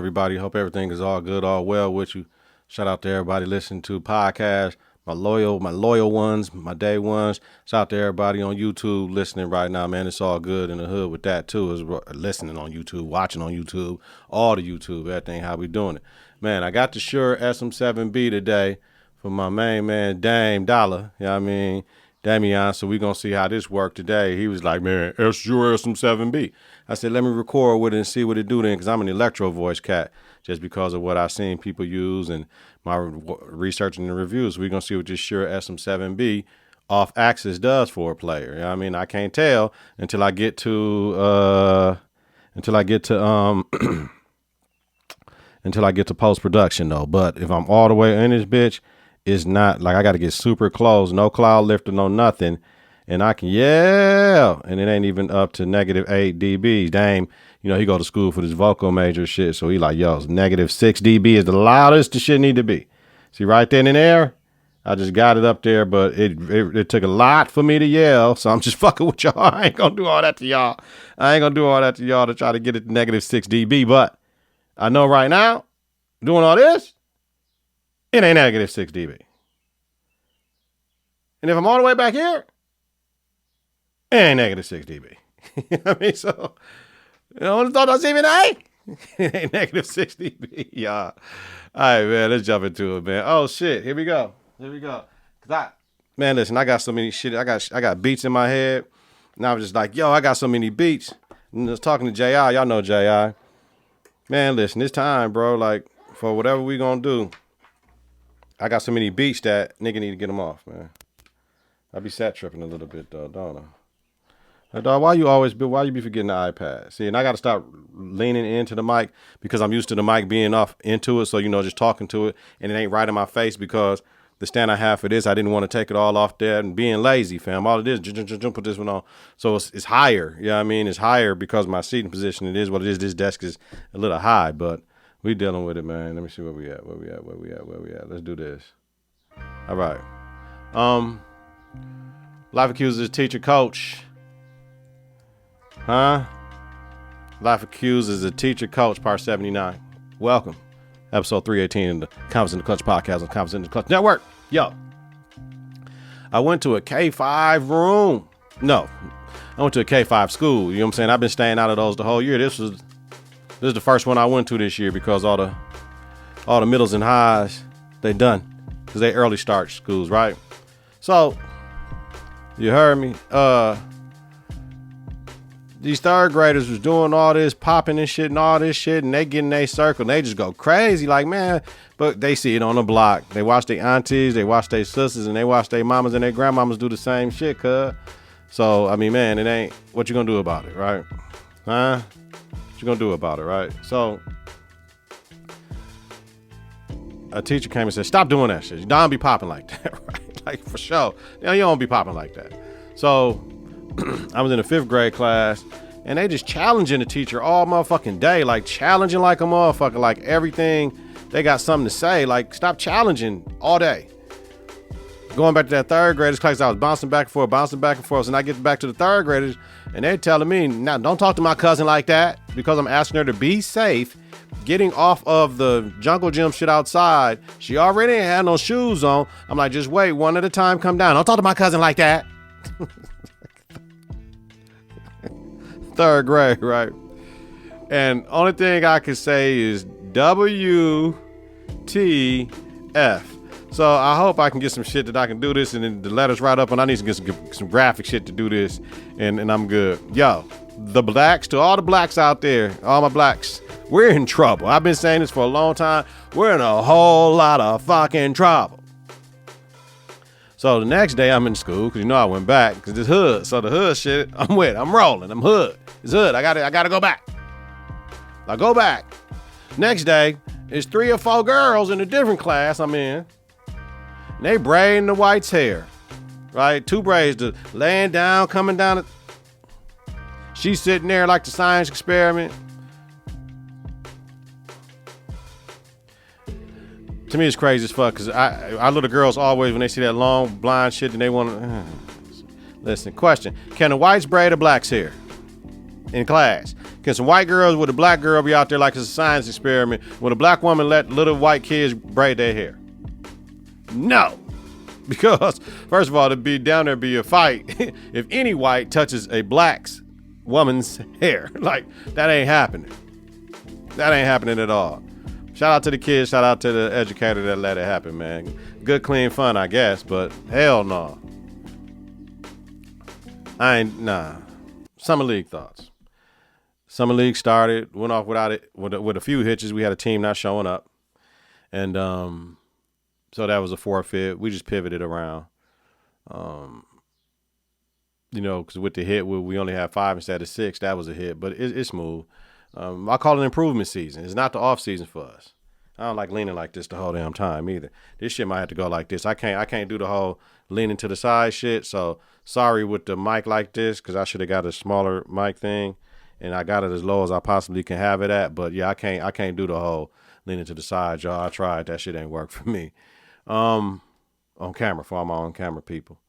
everybody. Hope everything is all good, all well with you. Shout out to everybody listening to podcasts, my loyal ones, my day ones. Shout out to everybody on YouTube listening right now, man. It's all good in the hood with that too. Is listening on YouTube, watching on YouTube, all the YouTube, everything. How we doing it, man? I got the Shure SM7B today for my main man Dame Dollar. You know what I mean? Damian, so we gonna see how this worked today. He was like, man, it's your SM7B. I said, let me record with it and see what it do then, because I'm an electro voice cat, just because of what I've seen people use and my research and the reviews. We're gonna see what this Shure SM7B off axis does for a player. You know what I mean? I can't tell until I get to until I get to post production though. But if I'm all the way in this bitch, it's not like I got to get super close, no cloud lifter, no nothing. And I can yell, and it ain't even up to -8 dB. Dame, you know, he go to school for this vocal major shit. So he like, yo, -6 dB is the loudest the shit need to be. See right then and there, I just got it up there, but it took a lot for me to yell. So I'm just fucking with y'all. I ain't gonna do all that to y'all. I ain't gonna do all that to y'all to try to get it to -6 dB. But I know right now, doing all this, it ain't -6 dB. And if I'm all the way back here, it ain't -6 dB. You know what I mean? So, you know, I thought I was even A. It ain't -6 dB, y'all. All right, man, let's jump into it, man. Oh, shit, here we go. Man, listen, I got so many shit. I got beats in my head. And I was just like, yo, I got so many beats. And I was talking to J.I. Y'all know J.I. Man, listen, it's time, bro. Like, for whatever we gonna do, I got so many beats that nigga need to get them off, man. I be sat tripping a little bit though, don't I? Like, dog, why you be forgetting the iPad? See, and I got to stop leaning into the mic because I'm used to the mic being off into it. So, you know, just talking to it and it ain't right in my face because the stand I have for this, I didn't want to take it all off there and being lazy, fam. All it is, put this one on. So it's higher. You know what I mean? It's higher because my seating position, it is what it is. This desk is a little high, but we dealing with it, man. Let me see where we at. Let's do this. All right. Life accuses teacher coach. Life accuses a teacher coach, part 79. Welcome. Episode 318 in the Confidence in the Klutch podcast on Confidence in the Klutch Network. Yo. I went to a K5 room. No. I went to a K5 school. You know what I'm saying? I've been staying out of those the whole year. This is the first one I went to this year because all the middles and highs, they done. Because they early start schools, right? So, you heard me. These third graders was doing all this popping and shit and all this shit, and they get in their circle and they just go crazy, like, man. But they see it on the block. They watch their aunties, they watch their sisters, and they watch their mamas and their grandmamas do the same shit, cuz. So, I mean, man, it ain't what you gonna do about it, right? What you gonna do about it, right? So, a teacher came and said, stop doing that shit. You don't be popping like that, right? Like, for sure. You don't be popping like that. So, I was in a 5th grade class, and they just challenging the teacher all motherfucking day, like challenging like a motherfucker, like everything. They got something to say, like stop challenging all day. Going back to that 3rd graders class, I was bouncing back and forth, and I get back to the 3rd graders, and they're telling me, now don't talk to my cousin like that, because I'm asking her to be safe, getting off of the jungle gym shit outside. She already ain't had no shoes on. I'm like, just wait, one at a time, come down. Don't talk to my cousin like that. 3rd grade, right? And only thing I can say is WTF. So I hope I can get some shit that I can do this and then the letters right up, and I need to get some graphic shit to do this, and I'm good. Yo, the blacks, to all the blacks out there, all my blacks, we're in trouble. I've been saying this for a long time. We're in a whole lot of fucking trouble. So the next day I'm in school, because you know I went back, because it's hood. So the hood shit, I'm with, I'm rolling, I'm hood. It's hood, I gotta go back. I go back. Next day, it's 3 or 4 girls in a different class I'm in. And they braiding the white's hair, right? 2 braids, laying down, coming down. She's sitting there like the science experiment. To me, it's crazy as fuck, because our little girls always, when they see that long blonde shit, and they want to... Listen, question. Can the whites braid a black's hair in class? Can some white girls with a black girl be out there like it's a science experiment? Will a black woman let little white kids braid their hair? No. Because, first of all, to be down there be a fight if any white touches a black woman's hair. Like, that ain't happening. That ain't happening at all. Shout out to the kids. Shout out to the educator that let it happen, man. Good, clean fun, I guess, but hell no. Nah. Summer League thoughts. Summer League started, went off without it, with a few hitches. We had a team not showing up. And so that was a forfeit. We just pivoted around. Because with the hit, we only had 5 instead of 6. That was a hit, but it's smooth. I call it an improvement season. It's not the off season for us. I don't like leaning like this the whole damn time either. This shit might have to go like this. I can't do the whole leaning to the side shit. So sorry with the mic like this, because I should have got a smaller mic thing, and I got it as low as I possibly can have it at. But yeah, I can't do the whole leaning to the side, y'all. I tried. That shit ain't work for me. On camera, for all my own camera people.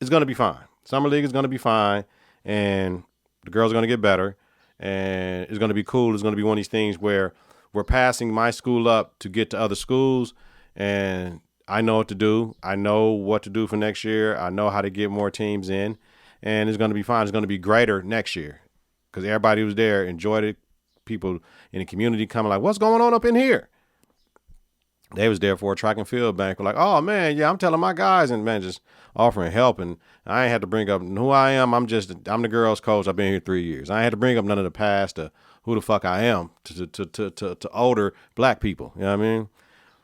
It's gonna be fine. Summer League is gonna be fine, and the girls are gonna get better, and it's gonna be cool. It's gonna be one of these things where we're passing my school up to get to other schools, and I know what to do. I know what to do for next year. I know how to get more teams in, and it's gonna be fine. It's gonna be greater next year because everybody who was there enjoyed it. People in the community coming like, "What's going on up in here?" They was there for a track and field bank. We're like, "Oh man, yeah, I'm telling my guys," and man, just offering help. And I ain't had to bring up who I am. I'm the girls' coach. I've been here 3 years. I ain't had to bring up none of the past or who the fuck I am to older black people. You know what I mean?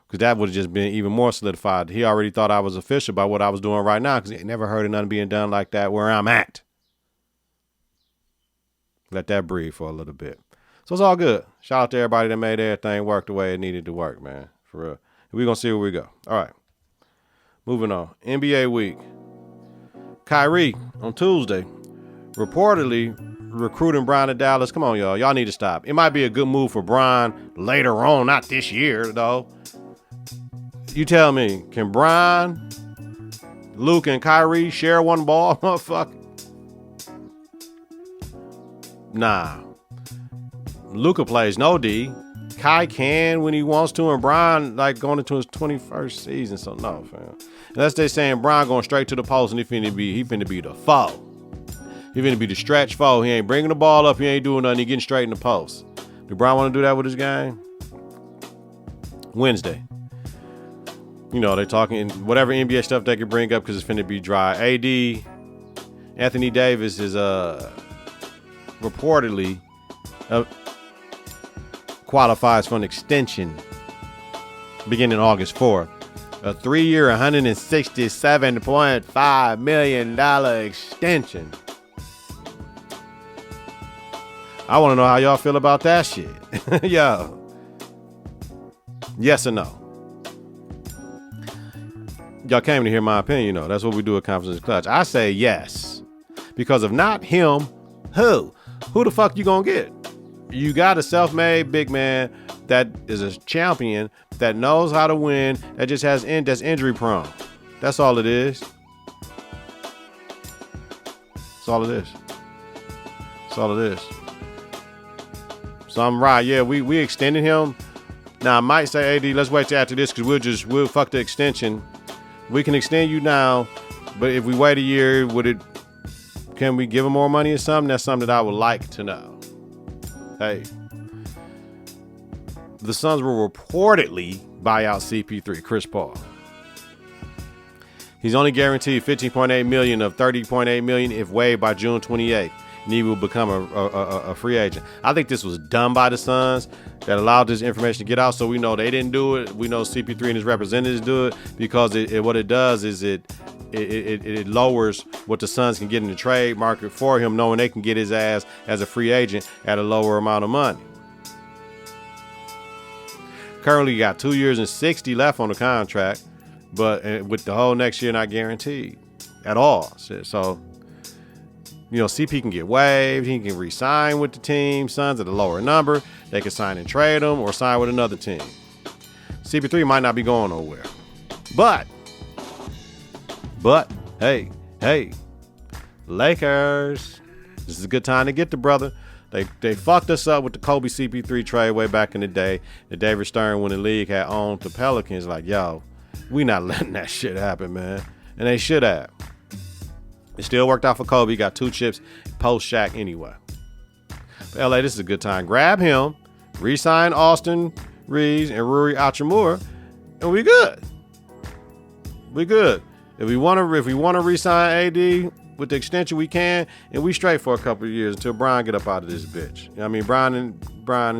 Because that would have just been even more solidified. He already thought I was official by what I was doing right now, because he never heard of nothing being done like that where I'm at. Let that breathe for a little bit. So it's all good. Shout out to everybody that made everything work the way it needed to work, man. For real. We're going to see where we go. All right. Moving on. NBA week. Kyrie on Tuesday reportedly recruiting Bron to Dallas. Come on, y'all. Y'all need to stop. It might be a good move for Bron later on, not this year, though. You tell me, can Bron, Luke, and Kyrie share one ball? Motherfucker. Nah. Luka plays no D. Kai can when he wants to, and Bron like going into his 21st season. So no, fam. Unless they saying Bron going straight to the post and he finna be the foe. He finna be the stretch foe. He ain't bringing the ball up. He ain't doing nothing. He getting straight in the post. Do Bron want to do that with his game? Wednesday. You know, they talking whatever NBA stuff they can bring up because it's finna be dry. AD, Anthony Davis is reportedly qualifies for an extension beginning August 4th. A 3-year, $167.5 million extension. I want to know how y'all feel about that shit. Yo. Yes or no? Y'all came to hear my opinion, you know. That's what we do at Confidence Klutch. I say yes. Because if not him, who? Who the fuck you gonna get? You got a self-made big man that is a champion, that knows how to win, that just that's injury prone. That's all it is. That's all it is. That's all it is. So I'm right. Yeah, we extended him. Now I might say, AD, let's wait till after this because we'll fuck the extension. We can extend you now, but if we wait a year, can we give him more money or something? That's something that I would like to know. Hey, the Suns will reportedly buy out CP3, Chris Paul. He's only guaranteed $15.8 million of $30.8 million if waived by June 28th. And he will become a free agent. I think this was done by the Suns that allowed this information to get out, so we know they didn't do it. We know CP3 and his representatives do it because what it does is it lowers what the Suns can get in the trade market for him, knowing they can get his ass as a free agent at a lower amount of money. Currently, you got 2 years and 60 left on the contract, but with the whole next year not guaranteed at all. So, you know, CP can get waived. He can re-sign with the team. Suns at a lower number. They can sign and trade him or sign with another team. CP3 might not be going nowhere. But, hey, Lakers. This is a good time to get the brother. They fucked us up with the Kobe CP3 trade way back in the day. The David Stern, when the league had owned the Pelicans, like, yo, we not letting that shit happen, man. And they should have. It still worked out for Kobe. He got 2 chips post Shaq anyway. But LA, this is a good time. Grab him, re-sign Austin Reeves and Rui Hachimura, and we good. We good. If we want to re-sign AD with the extension, we can, and we straight for a couple of years until Bron get up out of this bitch. You know what I mean, Bron and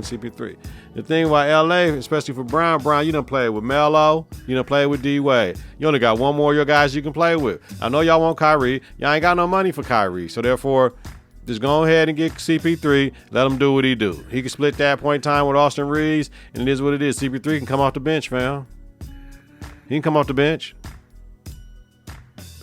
CP3. The thing about LA, especially for Bron, you done played with Melo, you done played with D-Wade. You only got one more of your guys you can play with. I know y'all want Kyrie. Y'all ain't got no money for Kyrie, so therefore, just go ahead and get CP3. Let him do what he do. He can split that point in time with Austin Reeves, and it is what it is. CP3 can come off the bench, fam. He can come off the bench.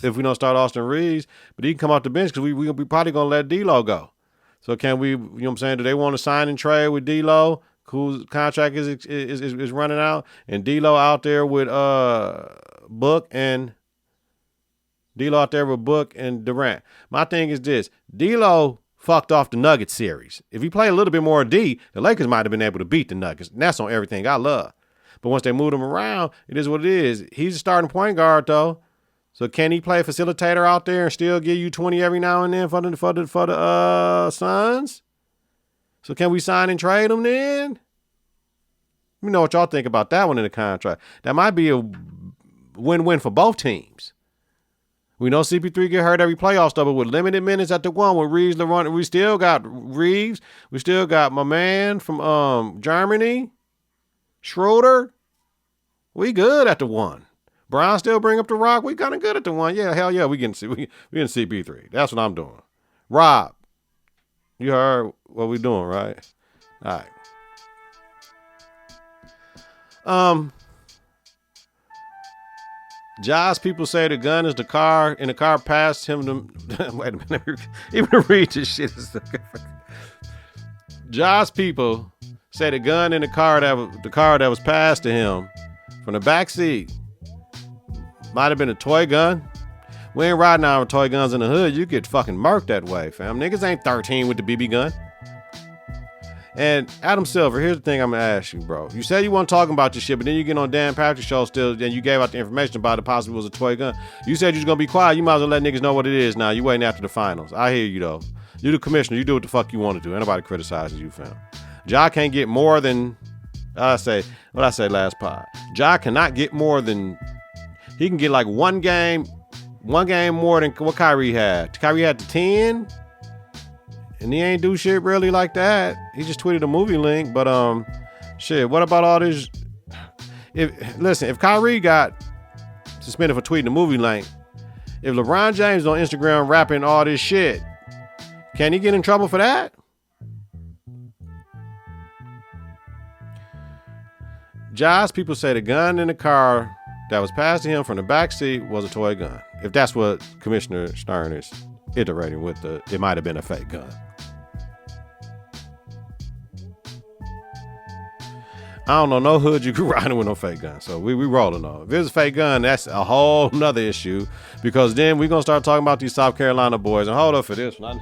If we don't start Austin Reeves, but he can come off the bench because we probably going to let D-Lo go. So can we, you know what I'm saying, do they want to sign and trade with D-Lo, whose contract is running out, and D-Lo out there with Book and Durant? My thing is this, D-Lo fucked off the Nuggets series. If he played a little bit more D, the Lakers might have been able to beat the Nuggets. And that's on everything I love. But once they moved him around, it is what it is. He's a starting point guard, though. So can he play facilitator out there and still give you 20 every now and then for the Suns? So can we sign and trade him then? Let me know what y'all think about that one in the contract. That might be a win-win for both teams. We know CP3 get hurt every playoff stuff, but with limited minutes at the one with Reeves, LeBron, we still got Reeves. We still got my man from Germany, Schroeder. We good at the one. Bron still bring up the rock. We kind of good at the one. Yeah, hell yeah, we getting CP3. That's what I'm doing. Rob, you heard what we doing, right? All right. Jaws people say the gun is the car, and the car passed him to... Wait a minute. Even read this shit. Jaws people say the gun in the car that was passed to him from the back seat might have been a toy gun. We ain't riding out with toy guns in the hood. You get fucking murked that way, fam. Niggas ain't 13 with the BB gun. And Adam Silver, here's the thing I'm gonna ask you, bro. You said you weren't talking about this shit, but then you get on Dan Patrick's show still, and you gave out the information about it possibly was a toy gun. You said you was gonna be quiet. You might as well let niggas know what it is now. You waiting after the finals. I hear you, though. You the commissioner. You do what the fuck you want to do. Ain't nobody criticizing you, fam. Ja can't get more than... what I say last pod. Ja cannot get more than... He can get like one game more than what Kyrie had. Kyrie had the 10, and he ain't do shit really like that. He just tweeted a movie link, but shit, what about all this? If Kyrie got suspended for tweeting a movie link, if LeBron James on Instagram rapping all this shit, can he get in trouble for that? Jaws people say the gun in the car that was passed to him from the backseat was a toy gun. If that's what Commissioner Stern is iterating with, it might have been a fake gun. I don't know no hood you could ride in with no fake gun. So we rolling on. If it's a fake gun, that's a whole nother issue, because then we're going to start talking about these South Carolina boys. And hold up for this one.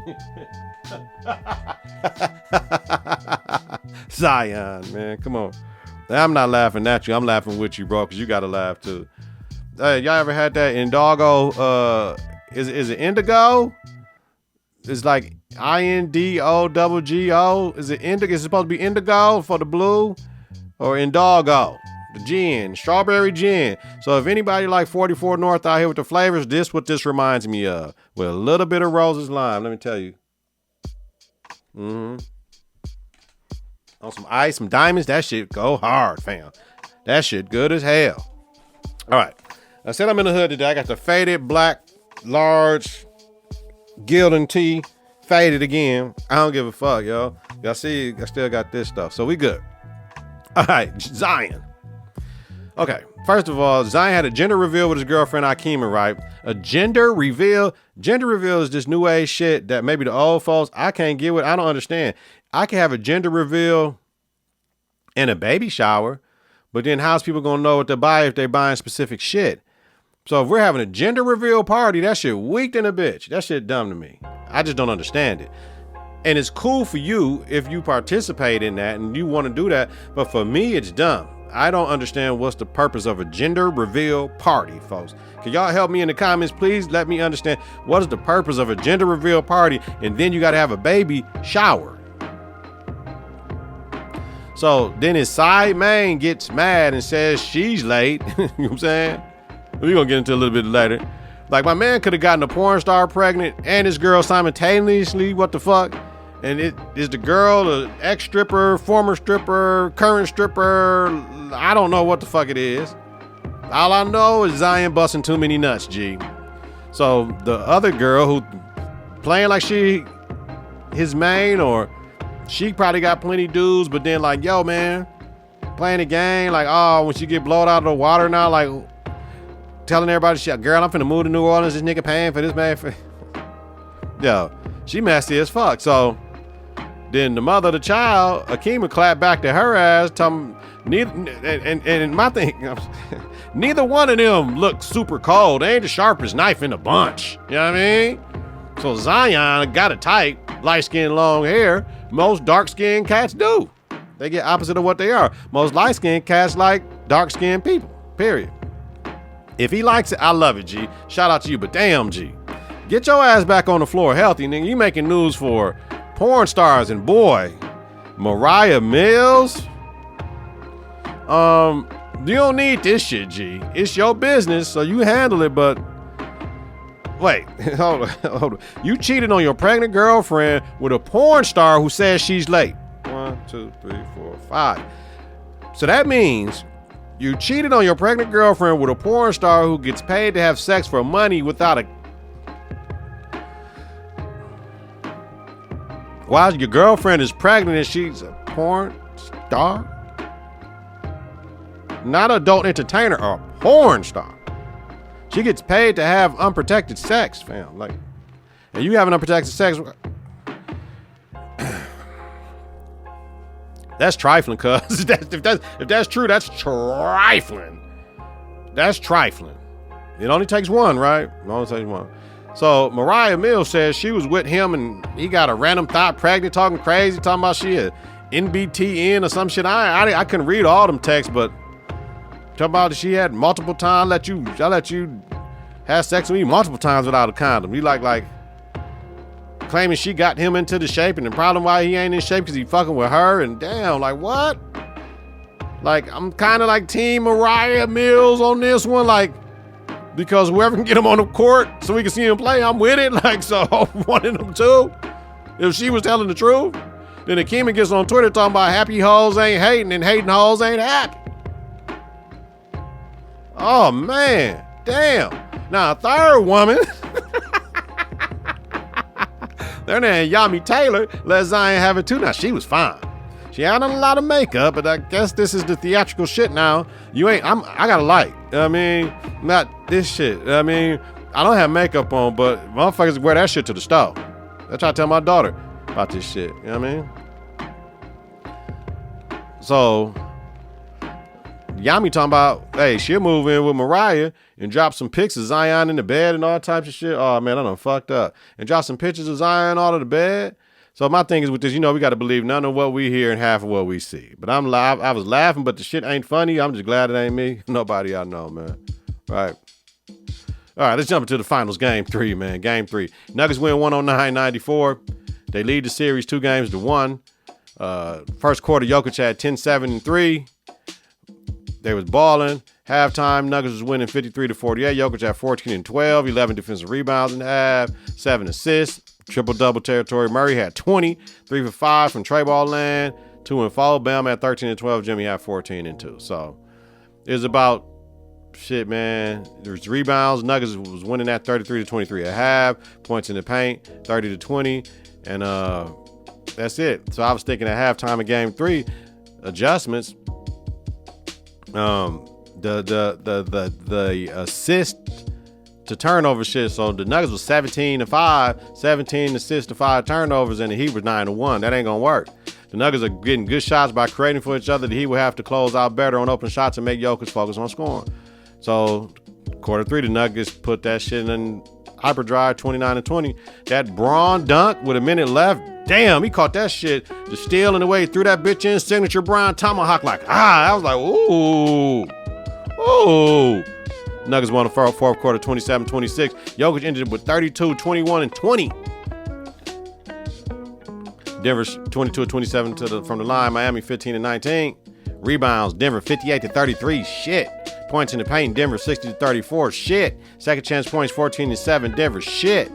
Zion, man, come on. I'm not laughing at you. I'm laughing with you, bro, because you got to laugh too. Hey, y'all ever had that Indago? Is it Indigo? It's like INDOGGO. Is it Indigo? Is it supposed to be Indigo for the blue? Or Indago, the gin, strawberry gin. So if anybody like 44 North out here with the flavors, this what this reminds me of. With a little bit of Rose's lime, let me tell you. On some ice, some diamonds, that shit go hard, fam. That shit good as hell. All right. I said I'm in the hood today. I got the faded black, large, Gildan tee, faded again. I don't give a fuck, yo. Y'all see, I still got this stuff. So we good. All right, Zion. Okay, first of all, Zion had a gender reveal with his girlfriend, Akima, right? A gender reveal? Gender reveal is this new age shit that maybe the old folks, I can't get with. I don't understand. I can have a gender reveal and a baby shower, but then how's people gonna know what to buy if they're buying specific shit? So if we're having a gender reveal party, that shit weak than a bitch. That shit dumb to me. I just don't understand it. And it's cool for you if you participate in that and you want to do that. But for me, it's dumb. I don't understand what's the purpose of a gender reveal party, folks. Can y'all help me in the comments, please? Let me understand what is the purpose of a gender reveal party, and then you got to have a baby shower. So then his side man gets mad and says she's late. You know what I'm saying? We're going to get into a little bit later. Like, my man could have gotten a porn star pregnant and his girl simultaneously. What the fuck? And it is the girl, the ex-stripper, former stripper, current stripper. I don't know what the fuck it is. All I know is Zion busting too many nuts, G. So the other girl who playing like she his main, or she probably got plenty dudes, but then like, yo, man, playing the game, like, oh, when she get blowed out of the water now, like telling everybody, shit, girl, I'm finna move to New Orleans, this nigga paying for this man. Yo, she messy as fuck. So then the mother of the child, Akima, clapped back to her ass, telling and my thing, neither one of them look super cold. They ain't the sharpest knife in the bunch. You know what I mean? So Zion got a type, light skin, long hair. Most dark skinned cats do. They get opposite of what they are. Most light skinned cats like dark skinned people, period. If he likes it, I love it, G. Shout out to you, but damn, G. Get your ass back on the floor healthy, nigga. You making news for porn stars, and boy, Mariah Mills. You don't need this shit, G. It's your business, so you handle it, but wait, hold on. You cheated on your pregnant girlfriend with a porn star who says she's late. 1, 2, 3, 4, 5. So that means you cheated on your pregnant girlfriend with a porn star who gets paid to have sex for money without a... While your girlfriend is pregnant and she's a porn star? Not an adult entertainer, a porn star. She gets paid to have unprotected sex, fam. Like, and you having unprotected sex. That's trifling, cuz. If that's true, that's trifling. That's trifling. It only takes one, right? It only takes one. So Mariah Mills says she was with him and he got a random thought pregnant, talking crazy, talking about she a NBTN or some shit. I couldn't read all them texts, but talking about she had multiple times. I let you have sex with me multiple times without a condom. You like claiming she got him into the shape, and the problem why he ain't in shape because he fucking with her. And damn, like what? Like, I'm kind of like team Mariah Mills on this one, like, because whoever can get him on the court so we can see him play, I'm with it. Like, so one of them two. If she was telling the truth, then Akima gets on Twitter talking about happy hoes ain't hating and hating hoes ain't happy. Oh man, damn. Now a third woman, their name Yami Taylor, let Zion have it too. Now she was fine. She had on a lot of makeup, but I guess this is the theatrical shit now. I got a light. I mean, not this shit. I mean, I don't have makeup on, but motherfuckers wear that shit to the store. I try to tell my daughter about this shit. You know what I mean? So Yami talking about, hey, she'll move in with Mariah and drop some pics of Zion in the bed and all types of shit. Oh man, I done fucked up. And drop some pictures of Zion all of the bed. So my thing is with this, we got to believe none of what we hear and half of what we see. But I was laughing, but the shit ain't funny. I'm just glad it ain't me. Nobody I know, man. Right. All right, let's jump into the finals. Game 3, man. Game 3. Nuggets win 109-94. They lead the series 2-1. First quarter, Jokic had 10, 7, and 3. They was balling. Halftime, Nuggets was winning 53-48. Jokic had 14 and 12, 11 defensive rebounds in the half, 7 assists, triple-double territory. Murray had 20, 3 for 5 from Trey Ball land, 2 and 4. Bam had 13 and 12. Jimmy had 14 and 2. So it was about shit, man. There's rebounds. Nuggets was winning at 33-23 at half. Points in the paint, 30-20, and that's it. So I was thinking at halftime of Game 3, adjustments. The assist to turnover shit. So the Nuggets was 17-5, 17 assists to 5 turnovers, and the Heat was 9-1. That ain't gonna work. The Nuggets are getting good shots by creating for each other. The Heat will have to close out better on open shots and make Jokic focus on scoring. So Quarter 3, the Nuggets put that shit in hyperdrive, 29-20. That Bron dunk with a minute left. Damn, he caught that shit. The steal in the way, threw that bitch in. Signature Bron tomahawk like, I was like, ooh. Nuggets won the fourth quarter, 27-26. Jokic ended with 32, 21, and 20. Denver's 22-27 from the line. Miami 15-19. Rebounds, Denver 58-33. Shit. Points in the paint, Denver 60-34. Shit. Second chance points 14-7. Denver. Shit.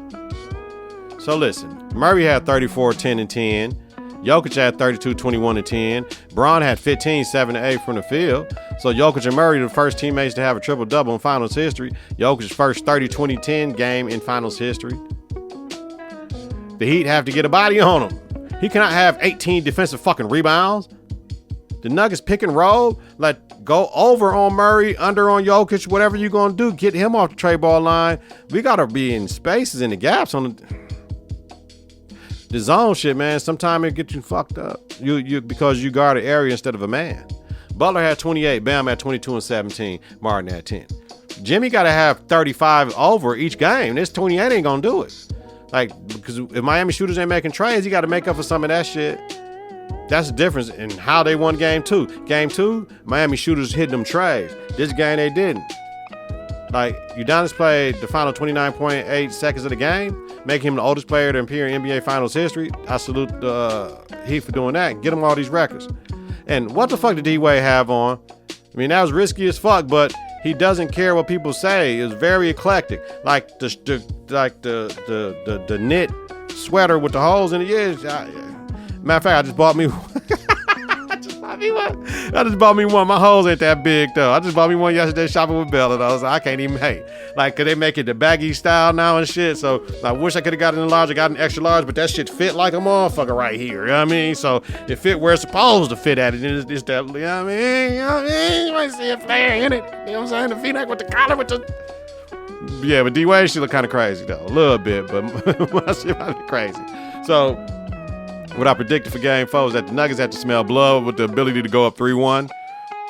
So listen, Murray had 34, 10, and 10. Jokic had 32, 21, and 10. Bron had 15, 7, and 8 from the field. So Jokic and Murray, the first teammates to have a triple-double in finals history. Jokic's first 30, 20, 10 game in finals history. The Heat have to get a body on him. He cannot have 18 defensive fucking rebounds. The Nuggets pick and roll, like go over on Murray, under on Jokic, whatever you're going to do, get him off the trade ball line. We got to be in spaces and the gaps on the zone shit, man. Sometimes it gets you fucked up. You because you guard an area instead of a man. Butler had 28, Bam had 22 and 17, Martin had 10. Jimmy got to have 35 over each game. This 28 ain't going to do it. Like, because if Miami shooters ain't making trades, you got to make up for some of that shit. That's the difference in how they won game 2. Game 2, Miami shooters hitting them trades. This game, they didn't. Like, Udonis played the final 29.8 seconds of the game, making him the oldest player to appear in NBA Finals history. I salute Heat for doing that. Get him all these records. And what the fuck did D-Wade have on? I mean, that was risky as fuck, but he doesn't care what people say. It's very eclectic. Like the knit sweater with the holes in it. Yeah. Matter of fact, I just bought me one. I just bought me one. My holes ain't that big though. I just bought me one yesterday shopping with Bella. I can't even hate. Like, cause they make it the baggy style now and shit. So I wish I could have gotten a large. I got an extra large, but that shit fit like a motherfucker right here. You know what I mean? So it fit where it's supposed to fit at it. It's that, you know what I mean? You know what I mean? You might see a flare in it. You know what I'm saying? The V-neck with the collar with the... Yeah, but D-Wade, she look kind of crazy though. A little bit, but my shit might be crazy. So what I predicted for game 4 is that the Nuggets have to smell blood with the ability to go up 3-1.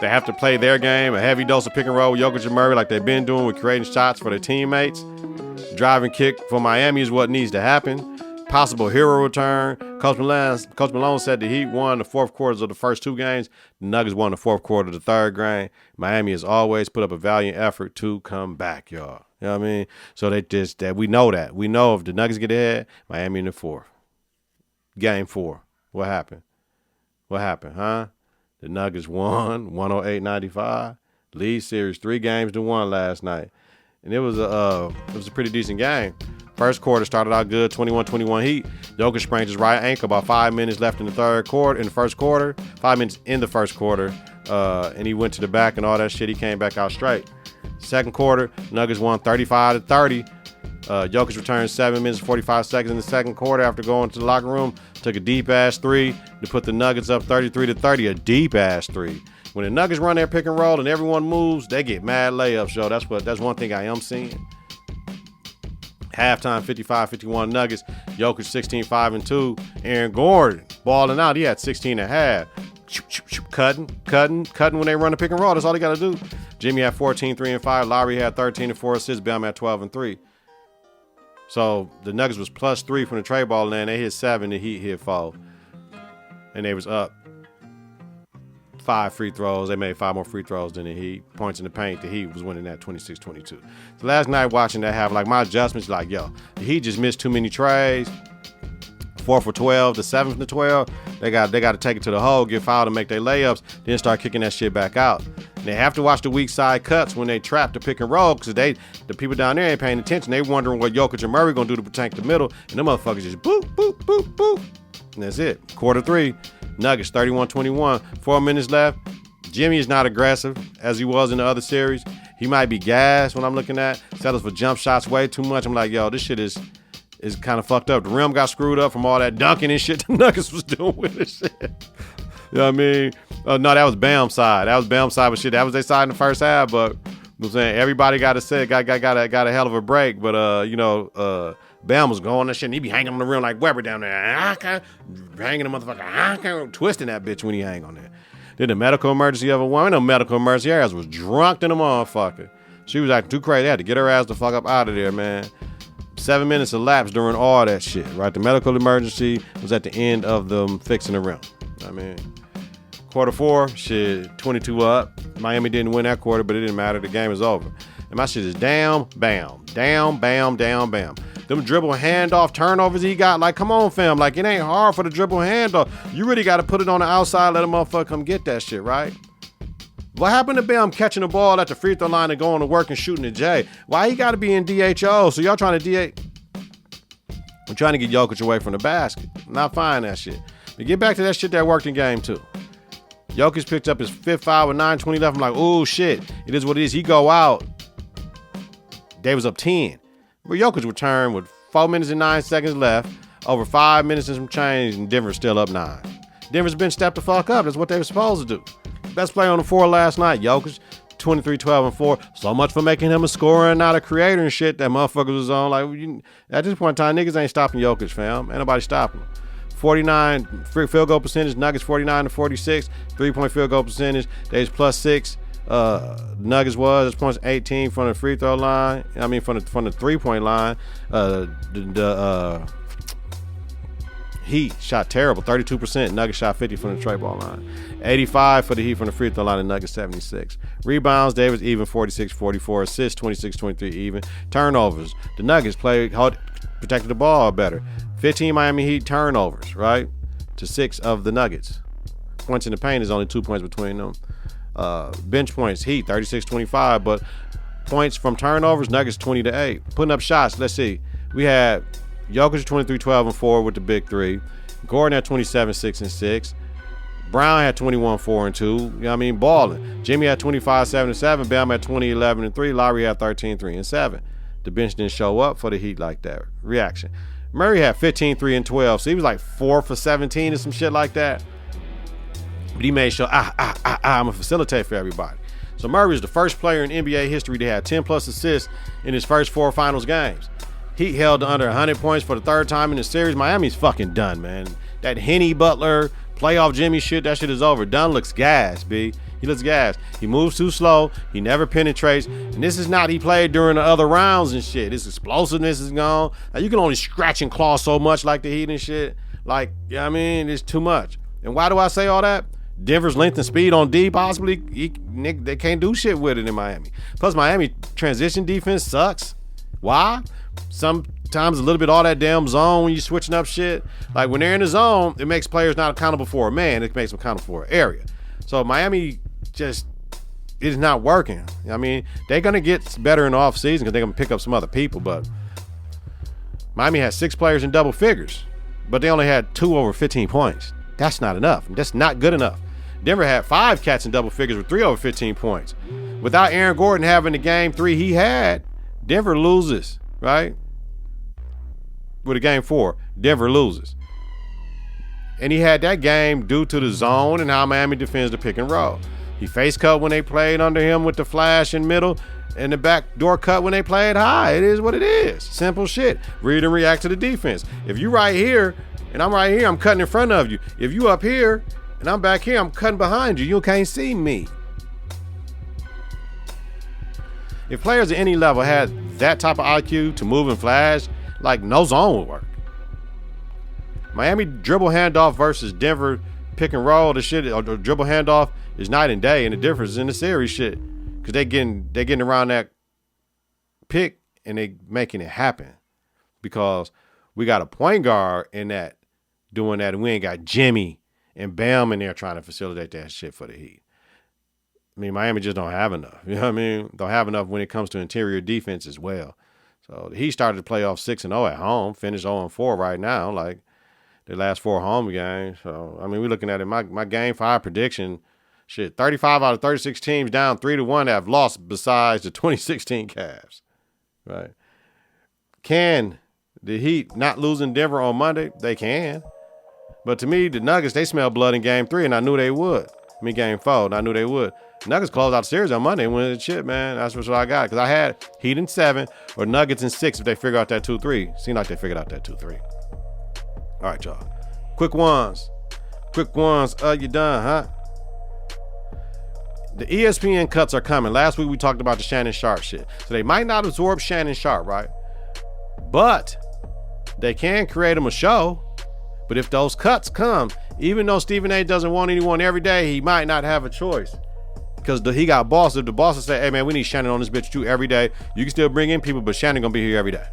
They have to play their game, a heavy dose of pick and roll with Jokic and Murray like they've been doing with creating shots for their teammates. Driving kick for Miami is what needs to happen. Possible hero return. Coach Malone said the Heat won the fourth quarters of the first 2 games. The Nuggets won the fourth quarter of the third game. Miami has always put up a valiant effort to come back, y'all. You know what I mean? So we know that. We know if the Nuggets get ahead, Miami in the fourth. Game 4. What happened? What happened, huh? The Nuggets won 108-95. Lead series 3-1 last night. And it was a pretty decent game. First quarter started out good, 21-21 Heat. Jokic sprained his right ankle about 5 minutes left in the first quarter. 5 minutes in the first quarter. And he went to the back and all that shit. He came back out straight. Second quarter, Nuggets won 35-30. Jokic returned 7 minutes and 45 seconds in the second quarter after going to the locker room. Took a deep-ass 3 to put the Nuggets up 33-30, a deep-ass 3. When the Nuggets run their pick and roll and everyone moves, they get mad layups, yo. That's one thing I am seeing. Halftime, 55-51 Nuggets. Jokic 16-5-2. Aaron Gordon balling out. He had 16 and a half. Cutting when they run the pick and roll. That's all they got to do. Jimmy had 14, 3 and 5. Lowry had 13 and 4 assists. Bam had 12 and 3. So the Nuggets was +3 from the trade ball, and they hit 7. The Heat hit 4. And they was up 5 free throws. They made 5 more free throws than the Heat. Points in the paint, the Heat was winning that 26-22. So last night watching that have like my adjustments, like, yo, the Heat just missed too many trades. 4 for 12, the 7 for 12. They got to take it to the hole, get fouled, and make their layups, then start kicking that shit back out. And they have to watch the weak side cuts when they trap the pick and roll, because the people down there ain't paying attention. They wondering what Jokic and Murray gonna do to protect the middle, and them motherfuckers just boop, boop, boop, boop. And that's it. Quarter 3, Nuggets 31-21. 4 minutes left. Jimmy is not aggressive as he was in the other series. He might be gassed when I'm looking at. Settles for jump shots way too much. I'm like, yo, this shit is kind of fucked up. The rim got screwed up from all that dunking and shit the Nuggets was doing with this shit. You know what I mean? No, that was Bam's side. But shit, that was their side in the first half. But you know what I'm saying, everybody got a hell of a break. But Bam was going that shit, and he be hanging on the rim like Weber down there. Hanging the motherfucker, twisting that bitch when he hang on there. Did a medical emergency ever won? No medical emergency. Areas was drunk than a motherfucker. She was acting too crazy. They had to get her ass the fuck up out of there, man. 7 minutes elapsed during all that shit, right? The medical emergency was at the end of them fixing the rim. I mean, quarter 4, shit, 22 up. Miami didn't win that quarter, but it didn't matter. The game is over. And my shit is down, bam, down, bam, down, bam. Them dribble handoff turnovers he got, like, come on, fam. Like, it ain't hard for the dribble handoff. You really got to put it on the outside, let a motherfucker come get that shit, right? What happened to Bam catching the ball at the free throw line and going to work and shooting the J? Why he got to be in DHO? So y'all trying to DH? I'm trying to get Jokic away from the basket. I'm not fine that shit. But get back to that shit that worked in game 2. Jokic picked up his 5th foul with 9:20 left. I'm like, oh shit, it is what it is. He go out. They was up 10. But Jokic returned with 4 minutes and 9 seconds left, over 5 minutes and some change, and Denver's still up 9. Denver's been stepped the fuck up. That's what they were supposed to do. Best player on the floor last night, Jokic, 23, 12, and 4. So much for making him a scorer and not a creator and shit. That motherfucker was on. Like, at this point in time, niggas ain't stopping Jokic, fam. Ain't nobody stopping him. 49 field goal percentage, Nuggets 49-46. 3-point field goal percentage, they was +6. Nuggets was points 18 from the free throw line. I mean, from the 3-point line. The Heat shot terrible, 32%. Nuggets shot 50 from the trade ball line. 85 for the Heat from the free throw line, and Nuggets 76. Rebounds, Davis even 46-44. Assists 26-23 even. Turnovers, the Nuggets protected the ball better. 15 Miami Heat turnovers, right? To 6 of the Nuggets. Points in the paint is only 2 points between them. Bench points, Heat 36-25, but points from turnovers, Nuggets 20-8. Putting up shots, let's see. We had Jokic 23, 12, and 4 with the big 3. Gordon had 27, 6, and 6. Brown had 21, 4, and 2. You know what I mean? Balling. Jimmy had 25, 7, and 7. Bam had 20, 11, and 3. Lowry had 13, 3, and 7. The bench didn't show up for the Heat like that. Reaction. Murray had 15, 3, and 12. So he was like 4 for 17 or some shit like that. But he made sure, I'm going to facilitate for everybody. So Murray is the first player in NBA history to have 10-plus assists in his first 4 finals games. Heat held to under 100 points for the 3rd time in the series. Miami's fucking done, man. That Henny Butler, playoff Jimmy shit, that shit is over. Dunn looks gas, B. He looks gas. He moves too slow. He never penetrates. And this is not he played during the other rounds and shit. His explosiveness is gone. Now, you can only scratch and claw so much like the Heat and shit. Like, you know what I mean? It's too much. And why do I say all that? Denver's length and speed on D, possibly, they can't do shit with it in Miami. Plus, Miami transition defense sucks. Why? Sometimes a little bit all that damn zone when you're switching up shit. Like, when they're in the zone, it makes players not accountable for a man. It makes them accountable for an area. So, Miami just is not working. I mean, they're going to get better in the offseason because they're going to pick up some other people. But Miami has 6 players in double figures, but they only had 2 over 15 points. That's not enough. That's not good enough. Denver had 5 cats in double figures with 3 over 15 points. Without Aaron Gordon having the game 3 he had, Denver loses, right? With a game 4, Denver loses. And he had that game due to the zone and how Miami defends the pick and roll. He face cut when they played under him with the flash in middle, and the backdoor cut when they played high. It is what it is. Simple shit. Read and react to the defense. If you right here and I'm right here, I'm cutting in front of you. If you up here and I'm back here, I'm cutting behind you. You can't see me. If players at any level had that type of IQ to move and flash, like, no zone would work. Miami dribble handoff versus Denver pick and roll, the shit, or the dribble handoff is night and day, and the difference is in the series shit. Because they getting around that pick and they making it happen. Because we got a point guard in that doing that, and we ain't got Jimmy and Bam in there trying to facilitate that shit for the Heat. I mean, Miami just don't have enough. You know what I mean? Don't have enough when it comes to interior defense as well. So he started the playoff 6-0 at home, finished 0-4 right now, like their last 4 home games. So, I mean, we're looking at it. My game 5 prediction, shit, 35 out of 36 teams down 3-1 have lost besides the 2016 Cavs. Right? Can the Heat not lose in Denver on Monday? They can. But to me, the Nuggets, they smell blood in game 3, and I knew they would. I mean, game 4, and I knew they would. Nuggets closed out the series on Monday and win the shit, man. That's what I got. Because I had Heat in 7 or Nuggets in 6 if they figure out that 2-3. Seemed like they figured out that 2-3. All right, y'all. Quick ones. You done, huh? The ESPN cuts are coming. Last week we talked about the Shannon Sharp shit. So they might not absorb Shannon Sharp, right? But they can create him a show. But if those cuts come, even though Stephen A doesn't want anyone every day, he might not have a choice. Because he got bosses. If the bosses say, hey man, we need Shannon on this bitch too every day, you can still bring in people, but Shannon gonna be here every day.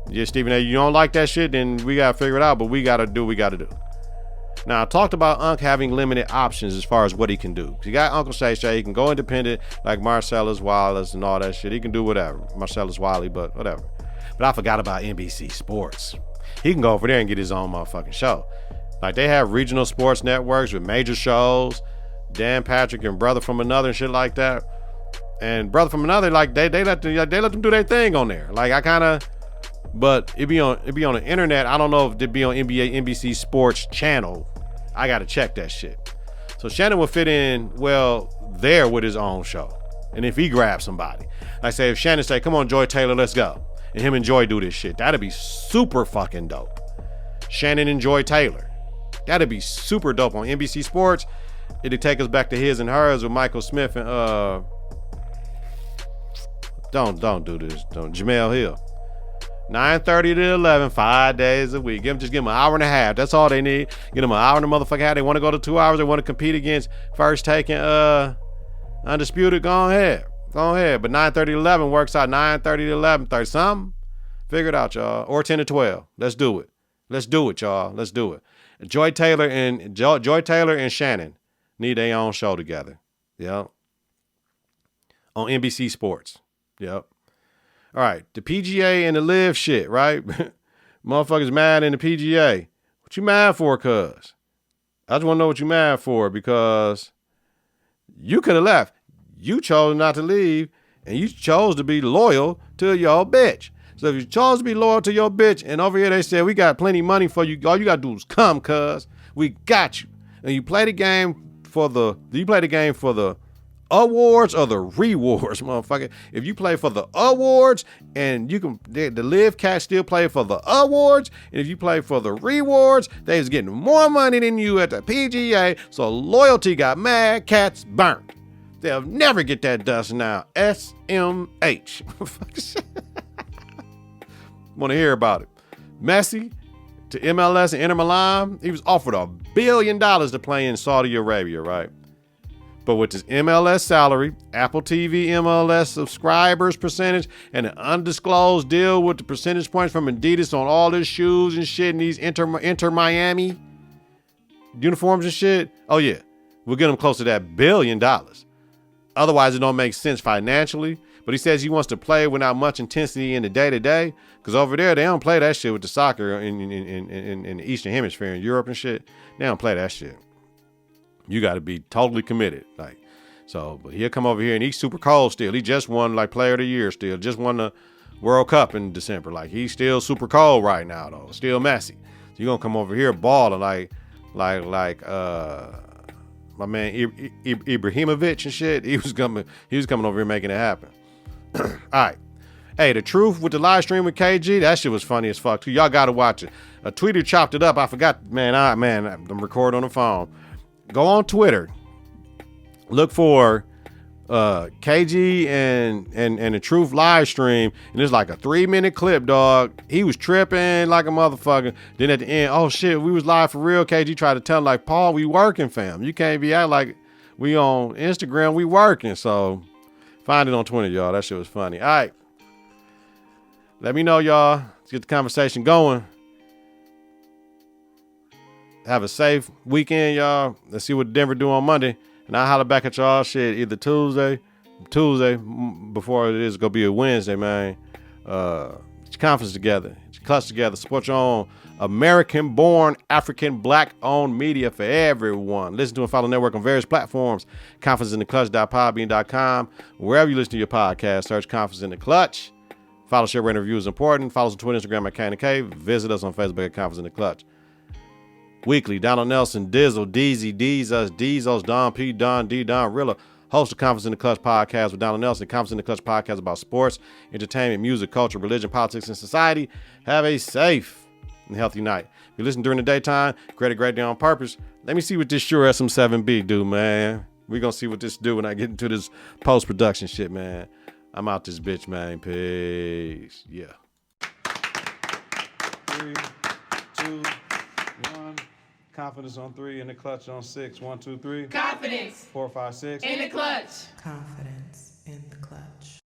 Yeah, Stephen A, you don't like that shit, then we gotta figure it out, but we gotta do what we gotta do. Now, I talked about Unc having limited options as far as what he can do. You got Uncle Shay Shay, he can go independent like Marcellus Wallace and all that shit. He can do whatever. Marcellus Wiley, but whatever. But I forgot about NBC Sports. He can go over there and get his own motherfucking show. Like, they have regional sports networks with major shows, Dan Patrick and Brother from Another and shit like that. And Brother from Another, like, they let them do their thing on there. Like, I kind of, but it'd be on the internet. I don't know if it'd be on NBC Sports channel. I gotta check that shit. So Shannon would fit in well there with his own show. And if he grabs somebody, like say if Shannon say, come on Joy Taylor, let's go. And him and Joy do this shit. That'd be super fucking dope. Shannon and Joy Taylor. That'd be super dope on NBC Sports. It'd take us back to His and Hers with Michael Smith and don't do this. Don't Jamel Hill. 9:30 to 11, 5 days a week. Just give them an hour and a half. That's all they need. Give them an hour and a motherfucking half. They want to go to 2 hours. They want to compete against First Take and Undisputed. Go ahead. But 9:30 to 11 works out. 9:30 to 11:30 something. Figure it out, y'all. Or 10 to 12. Let's do it. Y'all. Let's do it. Joy Taylor and Shannon need their own show together. Yep. On NBC Sports. Yep. All right, the PGA and the LIV shit, right? Motherfuckers mad in the PGA. What you mad for, cuz? I just want to know what you mad for, because you could have left. You chose not to leave, and you chose to be loyal to your bitch. So if you chose to be loyal to your bitch, and over here they said, we got plenty of money for you, all you got to do is come, cuz. We got you. And you play the game for the awards or the rewards, motherfucker. If you play for the awards, and you can, the LIV cats still play for the awards, and if you play for the rewards, they was getting more money than you at the PGA, so loyalty got mad, cats burnt. They'll never get that dust now. SMH. Want to hear about it. Messi to MLS and Inter Milan, he was offered $1 billion to play in Saudi Arabia, right? But with his MLS salary, Apple TV MLS subscribers percentage, and an undisclosed deal with the percentage points from Adidas on all his shoes and shit, and these Inter Miami uniforms and shit, oh yeah, we'll get him close to that $1 billion. Otherwise, it don't make sense financially. But he says he wants to play without much intensity in the day-to-day, because over there, they don't play that shit with the soccer in the Eastern Hemisphere, in Europe and shit. They don't play that shit. You got to be totally committed. Like, so, but he'll come over here and he's super cold still. He just won like Player of the Year still. Just won the World Cup in December. Like, he's still super cold right now though. Still messy. So you're gonna come over here balling like my man Ibrahimovic and shit. He was coming over here making it happen. All right. Hey, the truth with the live stream with KG, that shit was funny as fuck too. Y'all gotta watch it. A tweeter chopped it up. I forgot, man. I'm recording on the phone. Go on Twitter, look for KG and the Truth live stream, and it's like a 3-minute clip, dog. He was tripping like a motherfucker. Then at the end, oh shit, we was live for real. KG tried to tell him, like, Paul, we working, fam. You can't be out like we on Instagram, we working. So find it on Twitter, y'all. That shit was funny. All right. Let me know, y'all. Let's get the conversation going. Have a safe weekend, y'all. Let's see what Denver do on Monday. And I'll holler back at y'all shit either Tuesday, before it is going to be a Wednesday, man. Get your confidence together. Get your clutch together. Support your own American-born, African, Black-owned media for everyone. Listen to and follow the network on various platforms. ConfidenceInTheClutch.podbean.com. Wherever you listen to your podcast, search Confidence in the Clutch. Follow, share, rate, and review is important. Follow us on Twitter, Instagram at K&K. Visit us on Facebook at Confidence in the Clutch. Weekly, Donald Nelson, Dizzle, Deezy, Deez, us, Deezos, Don P, Don D, Donrilla, host of Confidence in the Clutch podcast with Donald Nelson. Confidence in the Clutch podcast about sports, entertainment, music, culture, religion, politics, and society. Have a safe and healthy night. If you listen during the daytime, create a great day on purpose. Let me see what this Shure SM7B do, man. We're going to see what this do when I get into this post-production shit, man. I'm out this bitch, man. Peace. Yeah. 3, 2, 1. Confidence on 3 and the clutch on 6. 1, 2, 3. Confidence. 4, 5, 6. In the clutch. Confidence in the clutch.